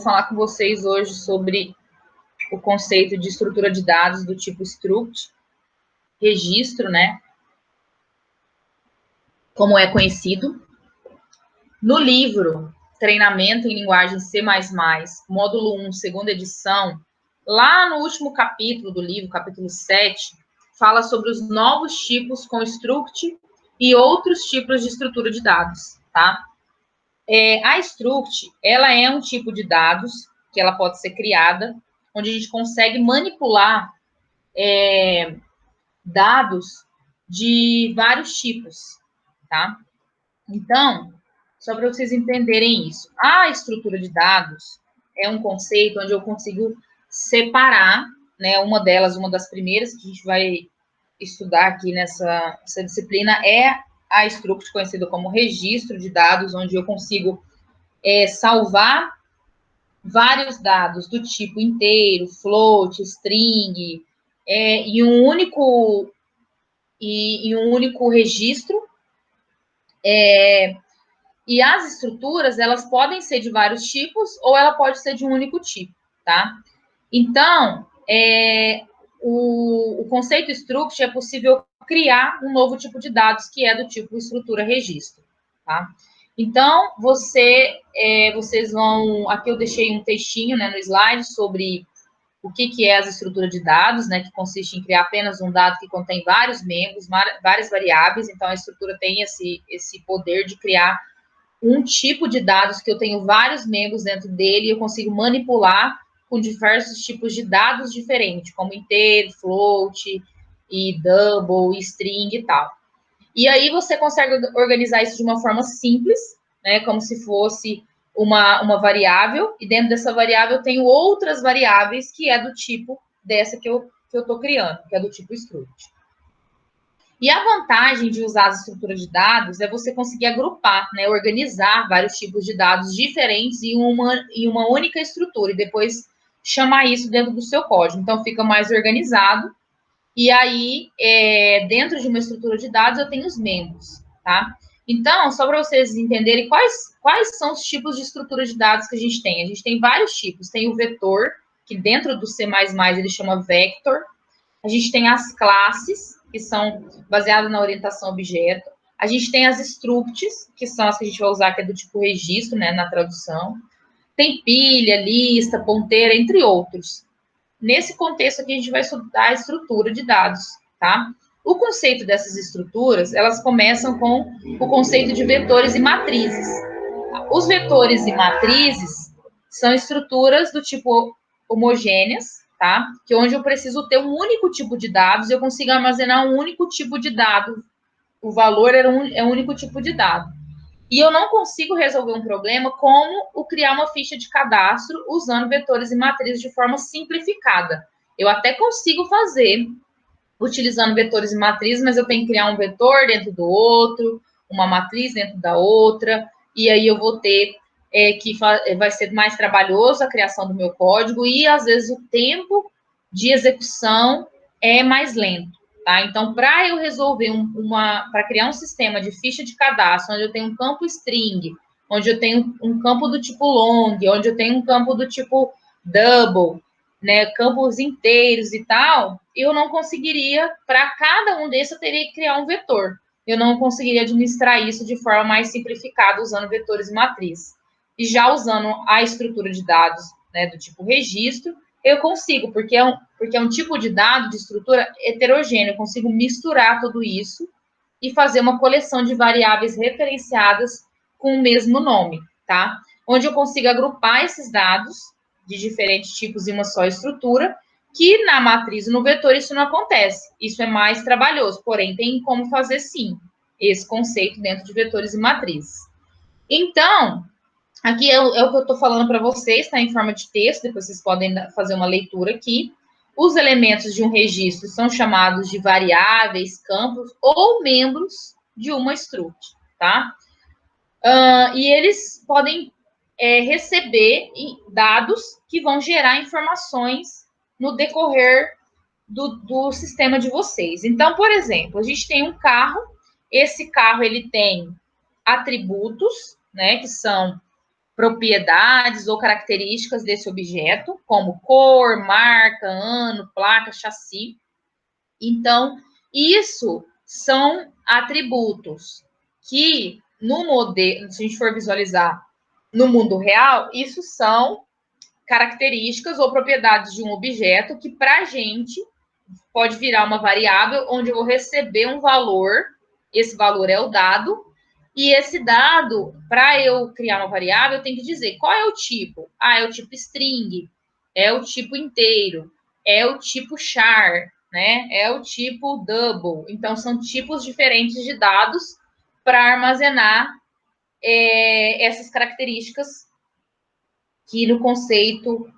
falar com vocês hoje sobre o conceito de estrutura de dados do tipo struct, registro, né? Como é conhecido. No livro Treinamento em Linguagem C++, módulo 1, segunda edição, lá no último capítulo do livro, capítulo 7, fala sobre os novos tipos com struct e outros tipos de estrutura de dados, tá? A struct, ela é um tipo de dados que ela pode ser criada, onde a gente consegue manipular dados de vários tipos, tá? Então, só para vocês entenderem isso, a estrutura de dados é um conceito onde eu consigo separar, né, uma das primeiras que a gente vai estudar aqui nessa disciplina é a struct, conhecida como registro de dados, onde eu consigo salvar vários dados do tipo inteiro, float, string, em um único registro. E as estruturas, elas podem ser de vários tipos ou ela pode ser de um único tipo, tá? Então, o conceito struct é possível criar um novo tipo de dados, que é do tipo estrutura registro, tá? Então, vocês vão... Aqui eu deixei um textinho, né, no slide sobre o que é as estruturas de dados, né, que consiste em criar apenas um dado que contém vários membros, várias variáveis. Então, a estrutura tem esse poder de criar um tipo de dados que eu tenho vários membros dentro dele e eu consigo manipular com diversos tipos de dados diferentes, como inteiro, float, e double, e string e tal. E aí você consegue organizar isso de uma forma simples, né, como se fosse uma variável, e dentro dessa variável eu tenho outras variáveis que é do tipo dessa que eu estou criando, que é do tipo struct. E a vantagem de usar as estruturas de dados é você conseguir agrupar, né, organizar vários tipos de dados diferentes em uma única estrutura e depois chamar isso dentro do seu código. Então, fica mais organizado. E aí, dentro de uma estrutura de dados, eu tenho os membros, tá? Então, só para vocês entenderem quais são os tipos de estrutura de dados que a gente tem. A gente tem vários tipos. Tem o vetor, que dentro do C++ ele chama vector. A gente tem as classes, que são baseadas na orientação objeto. A gente tem as structs, que são as que a gente vai usar, que é do tipo registro, né, na tradução. Tem pilha, lista, ponteira, entre outros. Nesse contexto aqui, a gente vai estudar a estrutura de dados, tá? O conceito dessas estruturas, elas começam com o conceito de vetores e matrizes. Os vetores e matrizes são estruturas do tipo homogêneas, tá? Que é onde eu preciso ter um único tipo de dados, eu consigo armazenar um único tipo de dado. O valor é um único tipo de dado. E eu não consigo resolver um problema como o criar uma ficha de cadastro usando vetores e matrizes de forma simplificada. Eu até consigo fazer utilizando vetores e matrizes, mas eu tenho que criar um vetor dentro do outro, uma matriz dentro da outra, e aí eu vou ter vai ser mais trabalhoso a criação do meu código e, às vezes, o tempo de execução é mais lento. Tá? Então, para eu resolver para criar um sistema de ficha de cadastro, onde eu tenho um campo string, onde eu tenho um campo do tipo long, onde eu tenho um campo do tipo double, né, campos inteiros e tal, eu não conseguiria, para cada um desses, eu teria que criar um vetor. Eu não conseguiria administrar isso de forma mais simplificada, usando vetores e matrizes. E já usando a estrutura de dados, né, do tipo registro, eu consigo, porque é um tipo de dado de estrutura heterogêneo, eu consigo misturar tudo isso e fazer uma coleção de variáveis referenciadas com o mesmo nome, tá? Onde eu consigo agrupar esses dados de diferentes tipos em uma só estrutura, que na matriz e no vetor isso não acontece. Isso é mais trabalhoso, porém tem como fazer sim esse conceito dentro de vetores e matrizes. Então, aqui é o que eu estou falando para vocês, está em forma de texto, depois vocês podem fazer uma leitura aqui. Os elementos de um registro são chamados de variáveis, campos ou membros de uma struct, tá? E eles podem receber dados que vão gerar informações no decorrer do sistema de vocês. Então, por exemplo, a gente tem um carro, esse carro ele tem atributos, né, que são propriedades ou características desse objeto, como cor, marca, ano, placa, chassi. Então, isso são atributos que no modelo, se a gente for visualizar no mundo real, isso são características ou propriedades de um objeto que para a gente pode virar uma variável onde eu vou receber um valor, esse valor é o dado, e esse dado, para eu criar uma variável, eu tenho que dizer qual é o tipo. Ah, é o tipo string, é o tipo inteiro, é o tipo char, né? É o tipo double. Então, são tipos diferentes de dados para armazenar essas características que no conceito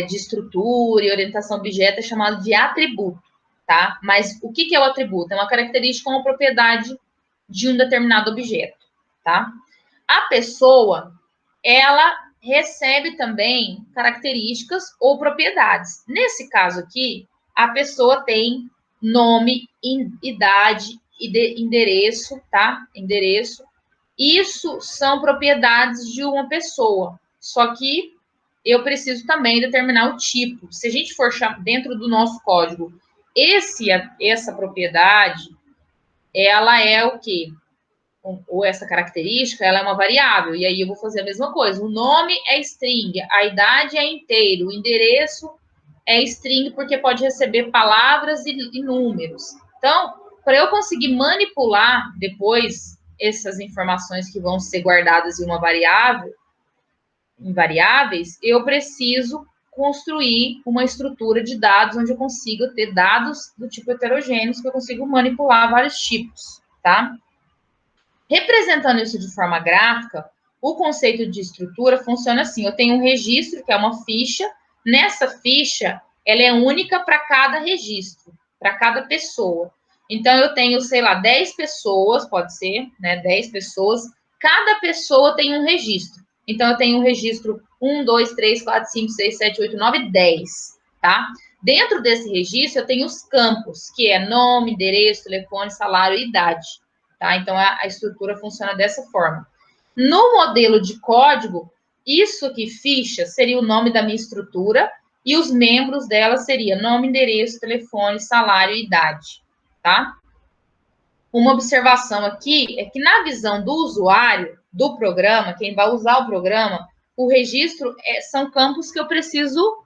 de estrutura e orientação a objeto é chamado de atributo, tá? Mas o que é o atributo? É uma característica ou uma propriedade de um determinado objeto, tá? A pessoa, ela recebe também características ou propriedades. Nesse caso aqui, a pessoa tem nome, idade, endereço, tá? Endereço. Isso são propriedades de uma pessoa. Só que eu preciso também determinar o tipo. Se a gente for dentro do nosso código, essa propriedade, ela é o quê? Ou essa característica, ela é uma variável. E aí eu vou fazer a mesma coisa. O nome é string, a idade é inteiro, o endereço é string porque pode receber palavras e números. Então, para eu conseguir manipular depois essas informações que vão ser guardadas em uma variável, em variáveis, eu preciso construir uma estrutura de dados onde eu consiga ter dados do tipo heterogêneos que eu consigo manipular vários tipos, tá? Representando isso de forma gráfica, o conceito de estrutura funciona assim: eu tenho um registro, que é uma ficha. Nessa ficha, ela é única para cada registro, para cada pessoa. Então, eu tenho, sei lá, 10 pessoas, pode ser, né? 10 pessoas. Cada pessoa tem um registro. Então, eu tenho um registro 1, 2, 3, 4, 5, 6, 7, 8, 9, 10, tá? Dentro desse registro, eu tenho os campos, que é nome, endereço, telefone, salário e idade. Tá? Então, a estrutura funciona dessa forma. No modelo de código, isso aqui, ficha, seria o nome da minha estrutura e os membros dela seria nome, endereço, telefone, salário e idade. Tá? Uma observação aqui é que na visão do usuário do programa, quem vai usar o programa, o registro são campos que eu preciso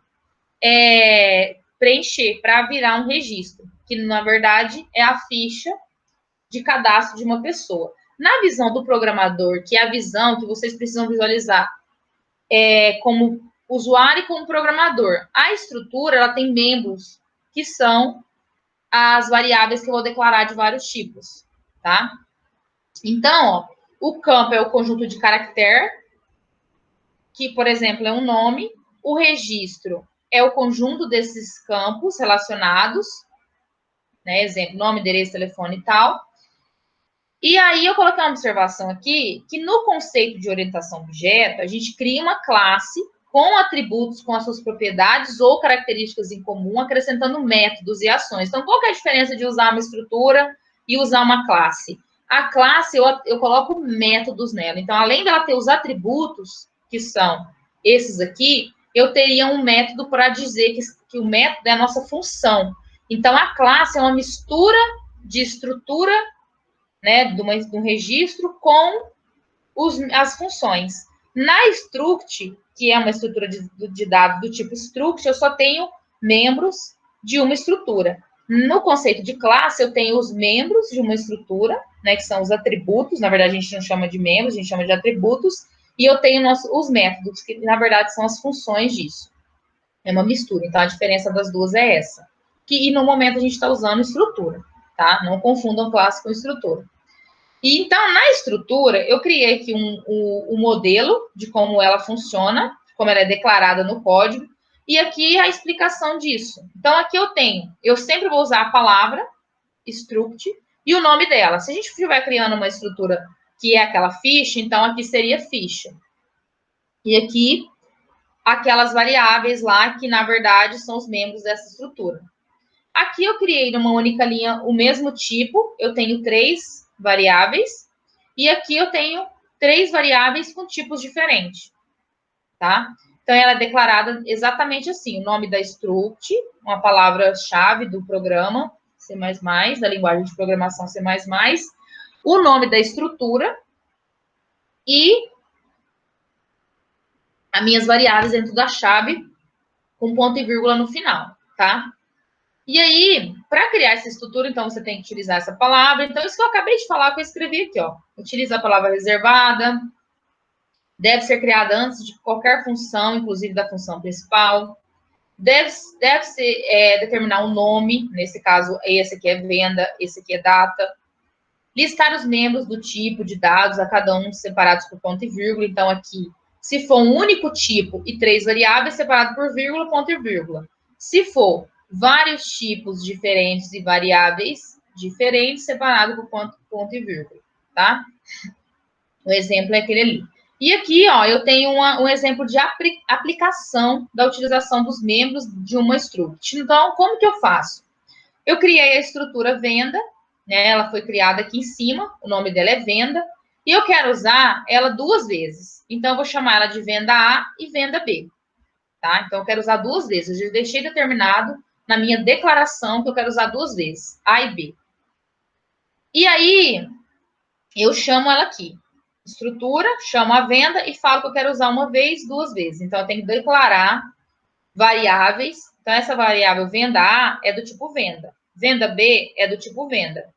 preencher para virar um registro, que na verdade é a ficha de cadastro de uma pessoa. Na visão do programador, que é a visão que vocês precisam visualizar como usuário e como programador, a estrutura ela tem membros que são as variáveis que eu vou declarar de vários tipos, tá? Então, ó, o campo é o conjunto de caractere, que, por exemplo, é um nome. O registro é o conjunto desses campos relacionados, né? Exemplo, nome, endereço, telefone e tal. E aí eu coloquei uma observação aqui, que no conceito de orientação objeto, a gente cria uma classe com atributos com as suas propriedades ou características em comum, acrescentando métodos e ações. Então, qual que é a diferença de usar uma estrutura e usar uma classe? A classe, eu coloco métodos nela. Então, além dela ter os atributos, que são esses aqui, eu teria um método para dizer que o método é a nossa função. Então, a classe é uma mistura de estrutura, né, de um registro com as funções. Na struct, que é uma estrutura de dados do tipo struct, eu só tenho membros de uma estrutura. No conceito de classe, eu tenho os membros de uma estrutura, né, que são os atributos, na verdade a gente não chama de membros, a gente chama de atributos, e eu tenho os métodos, que na verdade são as funções disso. É uma mistura, então a diferença das duas é essa. E no momento a gente está usando estrutura, tá? Não confundam classe com estrutura. E então, na estrutura, eu criei aqui um modelo de como ela funciona, como ela é declarada no código, e aqui a explicação disso. Então, aqui eu sempre vou usar a palavra struct e o nome dela. Se a gente estiver criando uma estrutura que é aquela ficha, então aqui seria ficha. E aqui, aquelas variáveis lá que, na verdade, são os membros dessa estrutura. Aqui eu criei numa única linha o mesmo tipo, eu tenho 3 variáveis, e aqui eu tenho 3 variáveis com tipos diferentes, tá? Então, ela é declarada exatamente assim, o nome da struct, uma palavra-chave do programa C++, da linguagem de programação C++, o nome da estrutura e as minhas variáveis dentro da chave com ponto e vírgula no final, tá? E aí, para criar essa estrutura, então, você tem que utilizar essa palavra. Então, isso que eu acabei de falar, que eu escrevi aqui, ó. Utiliza a palavra reservada, deve ser criada antes de qualquer função, inclusive da função principal. Deve determinar um nome, nesse caso, esse aqui é venda, esse aqui é data. Listar os membros do tipo de dados, a cada um separados por ponto e vírgula. Então, aqui, se for um único tipo e 3 variáveis, separado por vírgula, ponto e vírgula. Se for vários tipos diferentes e variáveis diferentes, separado por ponto e vírgula, tá? O exemplo é aquele ali. E aqui, ó, eu tenho um exemplo de aplicação da utilização dos membros de uma struct. Então, como que eu faço? Eu criei a estrutura venda, né? Ela foi criada aqui em cima, o nome dela é venda, e eu quero usar ela 2 vezes. Então, eu vou chamar ela de venda A e venda B, tá? Então, eu quero usar 2 vezes. Eu já deixei determinado na minha declaração que eu quero usar 2 vezes, A e B. E aí, eu chamo ela aqui. Estrutura, chamo a venda e falo que eu quero usar uma vez, 2 vezes. Então, eu tenho que declarar variáveis. Então, essa variável venda A é do tipo venda. Venda B é do tipo venda.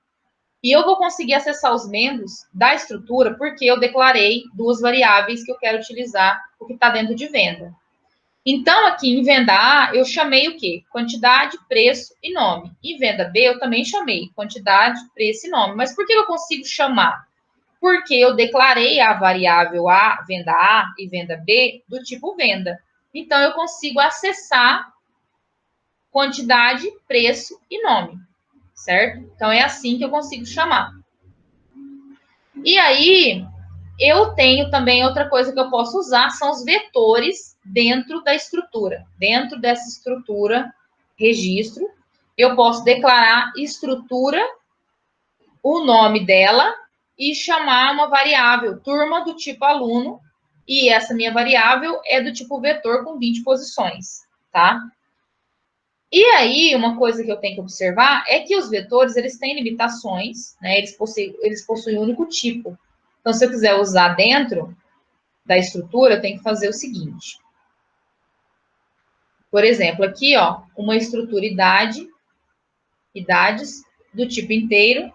E eu vou conseguir acessar os membros da estrutura porque eu declarei 2 variáveis que eu quero utilizar, o que está dentro de venda. Então, aqui em venda A, eu chamei o quê? Quantidade, preço e nome. Em venda B, eu também chamei quantidade, preço e nome. Mas por que eu consigo chamar? Porque eu declarei a variável A, venda A e venda B do tipo venda. Então, eu consigo acessar quantidade, preço e nome, certo? Então, é assim que eu consigo chamar. E aí, eu tenho também outra coisa que eu posso usar, são os vetores dentro da estrutura. Dentro dessa estrutura, registro, eu posso declarar estrutura, o nome dela, e chamar uma variável, turma do tipo aluno, e essa minha variável é do tipo vetor com 20 posições, tá? E aí, uma coisa que eu tenho que observar é que os vetores, eles têm limitações, né? Eles possuem um único tipo. Então, se eu quiser usar dentro da estrutura, eu tenho que fazer o seguinte. Por exemplo, aqui, ó, uma estrutura idades, do tipo inteiro,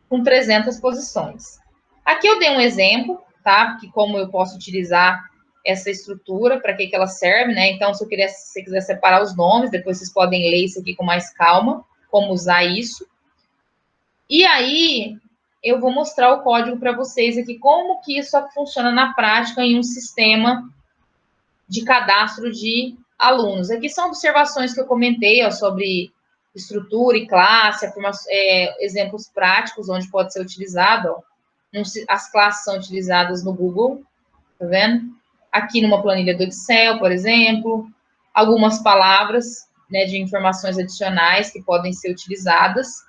com 300 posições. Aqui eu dei um exemplo, tá? Porque como eu posso utilizar essa estrutura, para que ela serve, né? Então, se você quiser separar os nomes, depois vocês podem ler isso aqui com mais calma, como usar isso. E aí, eu vou mostrar o código para vocês aqui, como que isso funciona na prática em um sistema de cadastro de alunos. Aqui são observações que eu comentei, ó, sobre estrutura e classe, exemplos práticos onde pode ser utilizado, ó. As classes são utilizadas no Google, tá vendo? Aqui numa planilha do Excel, por exemplo, algumas palavras, né, de informações adicionais que podem ser utilizadas,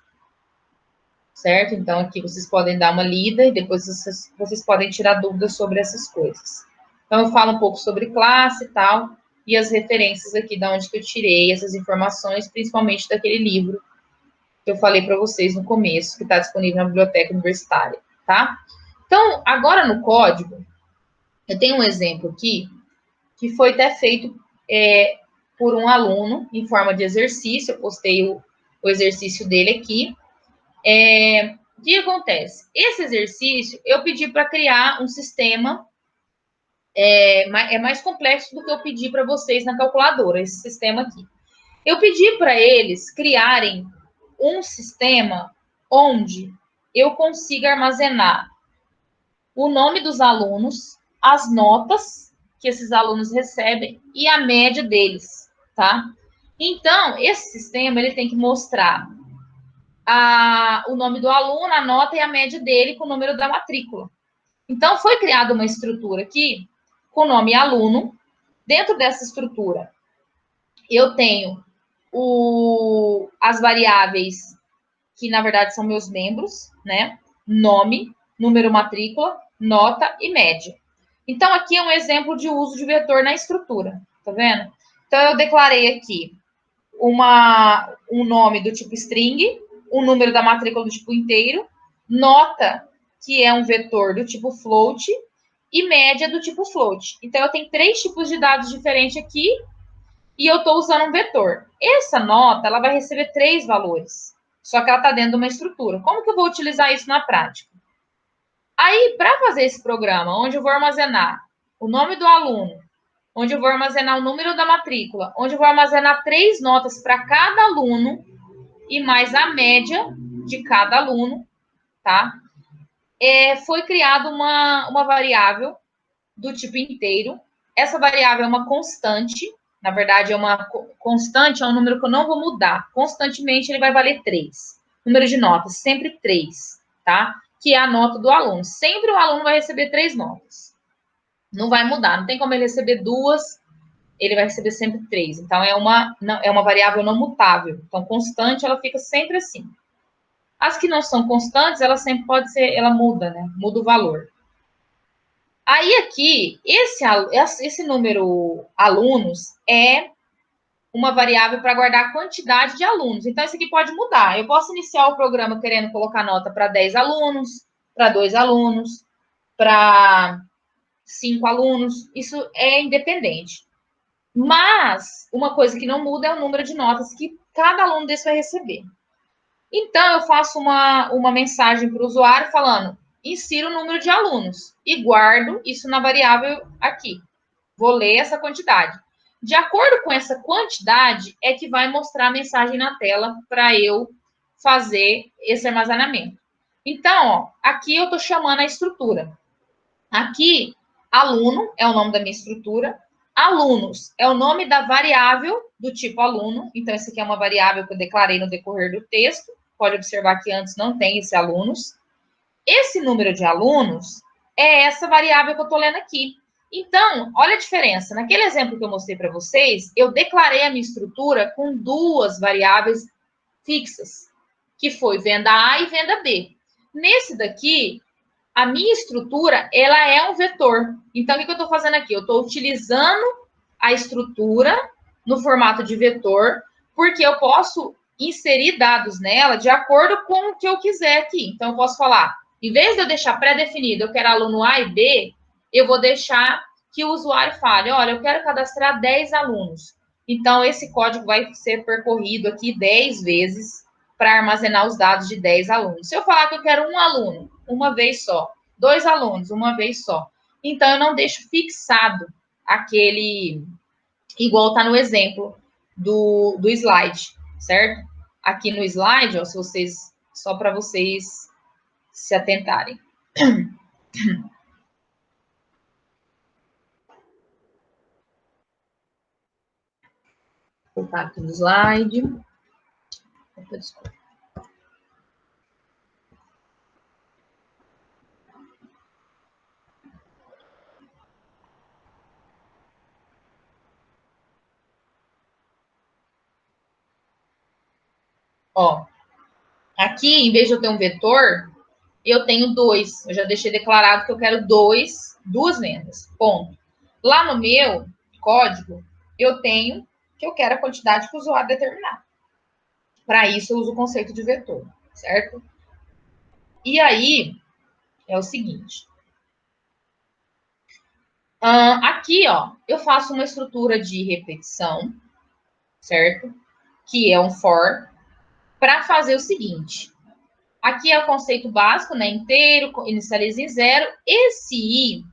certo? Então, aqui vocês podem dar uma lida e depois vocês podem tirar dúvidas sobre essas coisas. Então, eu falo um pouco sobre classe e tal, e as referências aqui de onde que eu tirei essas informações, principalmente daquele livro que eu falei para vocês no começo, que está disponível na biblioteca universitária, tá? Então, agora no código, eu tenho um exemplo aqui, que foi até feito por um aluno, em forma de exercício, eu postei o exercício dele aqui. O que acontece? Esse exercício, eu pedi para criar um sistema, mais complexo do que eu pedi para vocês na calculadora, esse sistema aqui. Eu pedi para eles criarem um sistema onde eu consiga armazenar o nome dos alunos, as notas que esses alunos recebem e a média deles, tá? Então, esse sistema, ele tem que mostrar o nome do aluno, a nota e a média dele com o número da matrícula. Então, foi criada uma estrutura aqui com o nome aluno. Dentro dessa estrutura, eu tenho as variáveis que, na verdade, são meus membros, né? Nome, número matrícula, nota e média. Então, aqui é um exemplo de uso de vetor na estrutura, tá vendo? Então, eu declarei aqui um nome do tipo string, o número da matrícula do tipo inteiro, nota, que é um vetor do tipo float, e média do tipo float. Então, eu tenho 3 tipos de dados diferentes aqui, e eu estou usando um vetor. Essa nota, ela vai receber 3 valores, só que ela está dentro de uma estrutura. Como que eu vou utilizar isso na prática? Aí, para fazer esse programa, onde eu vou armazenar o nome do aluno, onde eu vou armazenar o número da matrícula, onde eu vou armazenar 3 notas para cada aluno e mais a média de cada aluno, tá? Foi criada uma variável do tipo inteiro. Essa variável é uma constante, na verdade, é uma constante, é um número que eu não vou mudar. Constantemente, ele vai valer 3. Número de notas, sempre 3, tá? Que é a nota do aluno. Sempre o aluno vai receber 3 notas. Não vai mudar, não tem como ele receber 2, ele vai receber sempre 3. Então, é uma variável não mutável. Então, constante, ela fica sempre assim. As que não são constantes, ela sempre pode ser, ela muda, né? Muda o valor. Aí aqui, esse número alunos é uma variável para guardar a quantidade de alunos. Então, isso aqui pode mudar. Eu posso iniciar o programa querendo colocar nota para 10 alunos, para 2 alunos, para 5 alunos. Isso é independente. Mas, uma coisa que não muda é o número de notas que cada aluno desse vai receber. Então, eu faço uma mensagem para o usuário falando, insira o número de alunos e guardo isso na variável aqui. Vou ler essa quantidade. De acordo com essa quantidade, é que vai mostrar a mensagem na tela para eu fazer esse armazenamento. Então, ó, aqui eu estou chamando a estrutura. Aqui, aluno é o nome da minha estrutura. Alunos é o nome da variável do tipo aluno. Então, essa aqui é uma variável que eu declarei no decorrer do texto. Pode observar que antes não tem esse alunos. Esse número de alunos é essa variável que eu estou lendo aqui. Então, olha a diferença. Naquele exemplo que eu mostrei para vocês, eu declarei a minha estrutura com 2 variáveis fixas, que foi venda A e venda B. Nesse daqui, a minha estrutura, ela é um vetor. Então, o que eu estou fazendo aqui? Eu estou utilizando a estrutura no formato de vetor, porque eu posso inserir dados nela de acordo com o que eu quiser aqui. Então, eu posso falar, em vez de eu deixar pré-definido, eu quero aluno A e B, eu vou deixar que o usuário fale, olha, eu quero cadastrar 10 alunos. Então, esse código vai ser percorrido aqui 10 vezes para armazenar os dados de 10 alunos. Se eu falar que eu quero um aluno, uma vez só, 2 alunos, uma vez só. Então, eu não deixo fixado aquele, igual está no exemplo do slide, certo? Aqui no slide, ó, se vocês, só para vocês se atentarem. Vou voltar aqui no slide. Opa, desculpa. Ó, aqui, em vez de eu ter um vetor, eu tenho 2. Eu já deixei declarado que eu quero 2 vendas. Ponto. Lá no meu código, eu tenho que eu quero a quantidade que o usuário determinar. Para isso, eu uso o conceito de vetor, certo? E aí, é o seguinte. Aqui, ó, eu faço uma estrutura de repetição, certo? Que é um for, para fazer o seguinte. Aqui é o conceito básico, né? Inteiro, inicializa em 0. Esse i,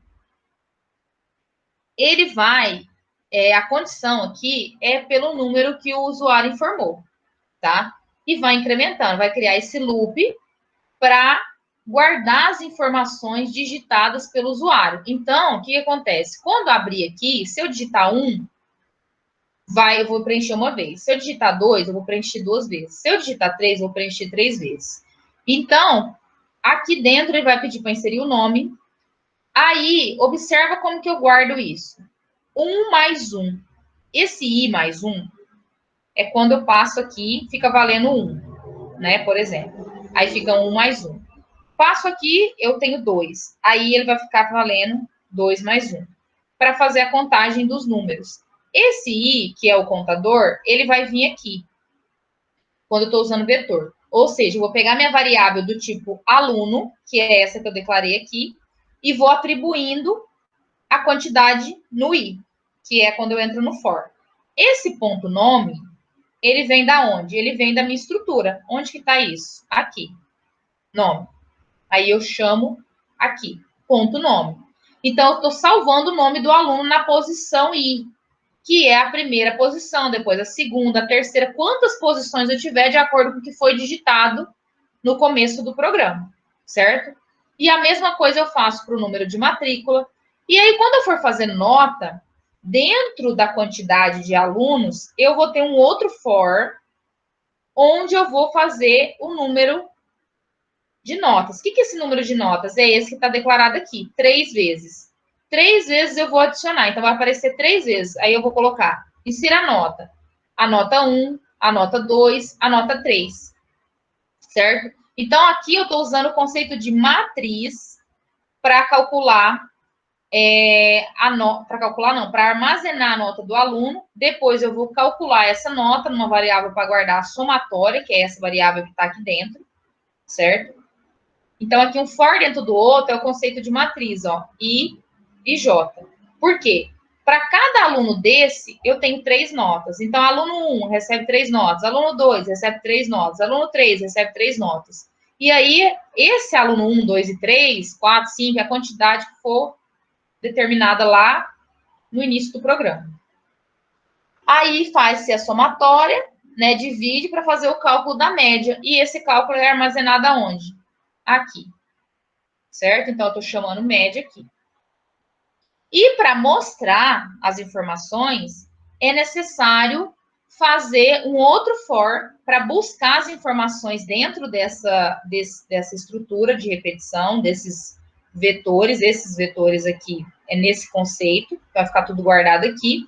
ele vai, a condição aqui é pelo número que o usuário informou, tá? E vai incrementando, vai criar esse loop para guardar as informações digitadas pelo usuário. Então, o que acontece? Quando abrir aqui, se eu digitar 1, eu vou preencher uma vez. Se eu digitar 2, eu vou preencher 2 vezes. Se eu digitar 3, eu vou preencher 3 vezes. Então, aqui dentro ele vai pedir para inserir o nome. Aí, observa como que eu guardo isso. 1 mais 1. Esse i mais 1 é quando eu passo aqui, fica valendo 1, né? Por exemplo. Aí fica 1 mais 1. passo aqui, eu tenho 2. Aí ele vai ficar valendo 2 mais 1. Para fazer a contagem dos números. Esse i, que é o contador, ele vai vir aqui. Quando eu estou usando vetor. Ou seja, eu vou pegar minha variável do tipo aluno, que é essa que eu declarei aqui, e vou atribuindo a quantidade no i, que é quando eu entro no for. Esse ponto nome, ele vem da onde? Ele vem da minha estrutura. Onde que está isso? Aqui. Nome. Aí eu chamo aqui, ponto nome. Então, eu estou salvando o nome do aluno na posição i, que é a primeira posição, depois a segunda, a terceira, quantas posições eu tiver de acordo com o que foi digitado no começo do programa, certo? E a mesma coisa eu faço para o número de matrícula. E aí, quando eu for fazer nota, dentro da quantidade de alunos, eu vou ter um outro for, onde eu vou fazer o número de notas. O que é esse número de notas? É esse que está declarado aqui, 3 vezes. 3 vezes eu vou adicionar, então vai aparecer 3 vezes. Aí eu vou colocar, insira a nota. A nota 1, a nota 2, a nota 3. Certo? Então, aqui eu estou usando o conceito de matriz para calcular, para armazenar a nota do aluno. Depois eu vou calcular essa nota numa variável para guardar a somatória, que é essa variável que está aqui dentro, certo? Então, aqui um for dentro do outro é o conceito de matriz, ó, I e J. Por quê? Para cada aluno desse, eu tenho 3 notas. Então, aluno 1 recebe 3 notas, aluno 2 recebe 3 notas, aluno 3 recebe 3 notas. E aí, esse aluno 1, 2 e 3, 4, 5, a quantidade que for determinada lá no início do programa. Aí, faz-se a somatória, né, divide para fazer o cálculo da média. E esse cálculo é armazenado aonde? Aqui. Certo? Então, eu estou chamando média aqui. E para mostrar as informações, é necessário fazer um outro for para buscar as informações dentro dessa estrutura de repetição, desses vetores. Esses vetores aqui é nesse conceito, vai ficar tudo guardado aqui.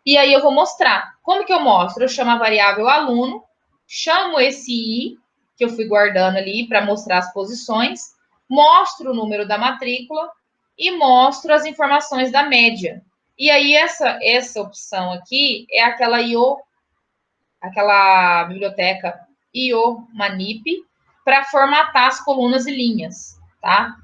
E aí eu vou mostrar. Como que eu mostro? Eu chamo a variável aluno, chamo esse i, que eu fui guardando ali para mostrar as posições, mostro o número da matrícula e mostro as informações da média. E aí, essa opção aqui é aquela biblioteca IO Manip, para formatar as colunas e linhas, tá?